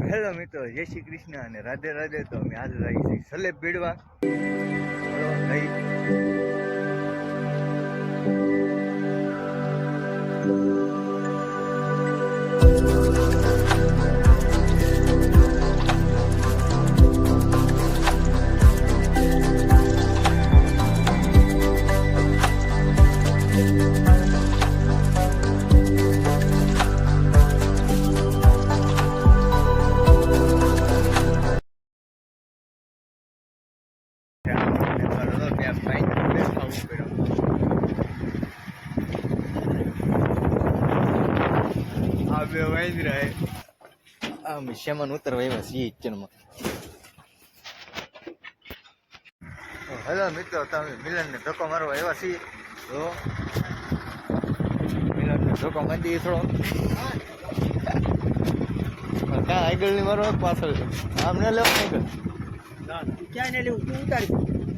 Hello મિત્રો, જય શ્રી કૃષ્ણ અને રાધે રાધે. તો અમે આજે આવી છીએ સલેબ ભીડવા. શેમાં ઉતરવા એવા છીએ કિચનમાં. હેલો મિત્રો, તમે મિલનને ધક્કો મારવા એવા છીએ તો મિલનને ધક્કો મારી દઈએ થોડો. ક્યાં આગળ ની મારો પાછળ આમ ને લેવા આગળ ક્યાં ને લેવું? તું ઉતારી,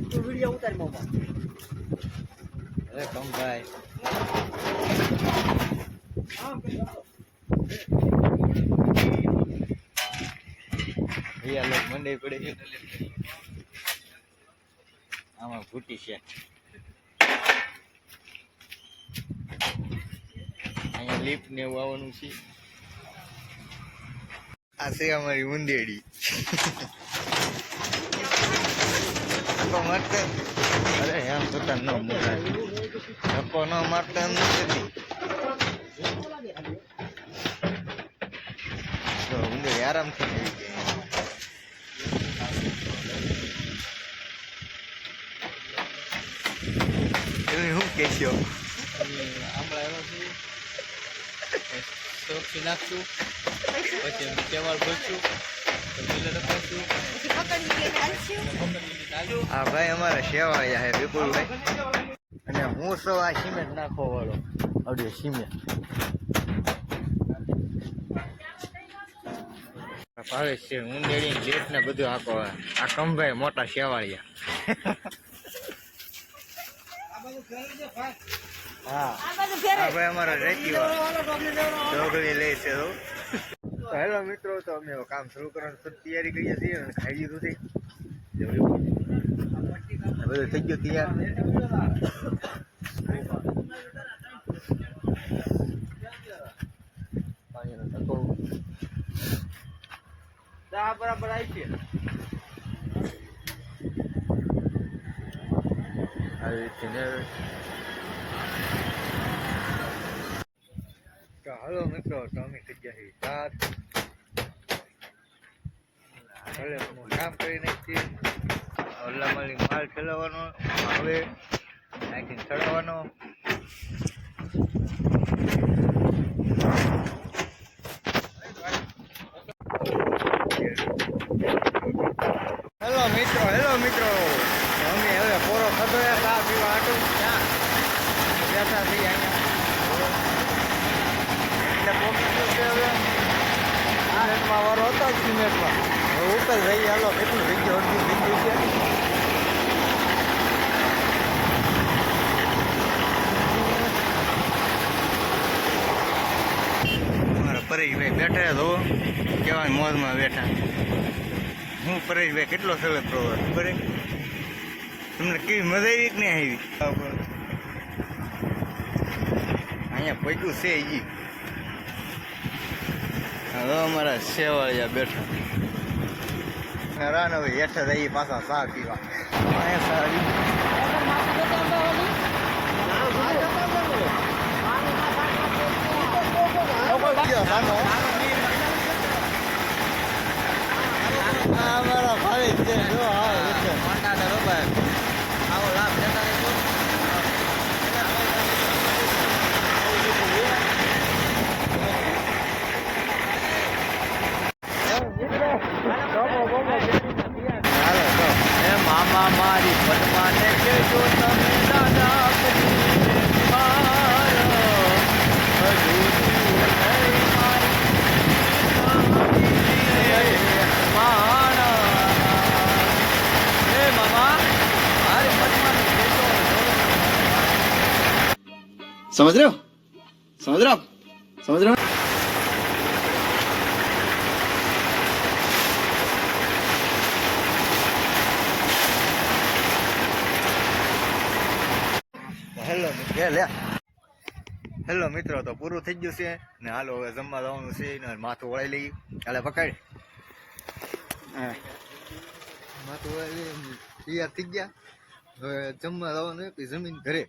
તું વિડીયો ઉતારી મોમાં. અરે કમ ભાઈ ભૈયા લોક મંડે પડે છે. આમાં ફૂટી છે. અહીંયા લીપ ને એવું આવવાનું છે. આ છે અમારી ઉંદેડી. મારતા અરે એમ જોતા ન મોટા ધક્કો ન મારતા એમ નથી. ઉંદેડી આરામથી આવી ગઈ. શું કહેશો? સોક્ષી નાખશું, પછી કેવાળ ભરશું, હા ભાઈ, અમારા સેવાયા હે વિપુલભાઈ. અને હું સૌ આ સિમેન્ટ નાખવા વાળો આવડે સિમેન્ટ. ભાવેશ છે ઉંદેડી લેટ ને બધું આખો આ કંભાઈ મોટા શેવાળિયા. હા ભાઈ, અમારા રેતી ઢોકળી લે છે. તો હેલો મિત્રો, તો અમે કામ શરૂ કરવાની તૈયારી કરીએ છીએ અને ખાઈ લીધું છે. બધું થઈ ગયું તૈયાર. પાણીનો ટકો બરાબર આવી છે. આવી રીતે તો હાલો મિત્રો, તો અમે થઈ ગયા છીએ સાત. કામ કરી નાખીએ. ઓલા માલી માલ ચલાવવાનો, હવે નાખીને ચડાવવાનો. હેલો મિત્રો, અમે હવે પોરો ખાધો ચા પીવા આટું ક્યાં બેઠા છીએ અહીંયા. સિમેન્ટમાં વારો હતો જ સિમેન્ટમાં. હવે ઉતર જઈએ. હાલો, કેટલું થઈ ગયું? અડધું થઈ ગયું છે. અમારા પરેશભાઈ બેઠા તો કેવાય મોજમાં બેઠા. હું પરેશભાઈ કેટલો સરસ પ્રોગ્રામ ખબર તમને કેવી મજા આવી કે નહીં આવી? અહીંયા પૈકું છે ઈ. હવે અમારા સેવાળિયા બેઠા રાન. હવે હેઠા જઈએ પાછા ચા પીવા. અહીંયા સારી અમારા ભાઈ છે. જો આવો લાભ લેતા રહેજો. મામા મારી પદ્માને કેજો તમે દાદા समझ रहे हो? समझ रहे हो? समझ रहे हो? હેલો મિત્રો, તો પૂરું થઈ ગયું છે ને હાલો હવે જમવા જવાનું છે ને માથું વળાઈ લઈએ. હાલે પકડ. હા, માથું વળાઈ લઈએ, તૈયાર થઈ ગયા. હવે જમવા જવાનું પછી જમીન ઘરે.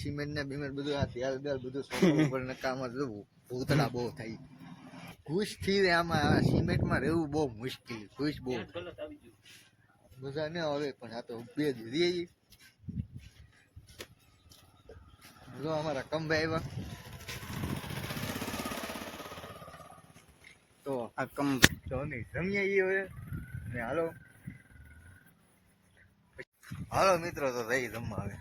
સિમેન્ટ ને બીમેન્ટ બધું આ તેલ બેલ બધું સોનું ઉપર નકામાં જવું ભૂતળા બહુ થાય. ખુશ થઈ રહે આમાં. સિમેન્ટમાં રહેવું બહુ મુશ્કેલ. ખુશ બહુ મજા ન આવે પણ આ તો બે રહી. જો અમારા કંબે આવ્યા તો આ કંબ તો નહીં જમીએ હવે ને હાલો હાલો મિત્રો, તો જઈ જમવા આવે.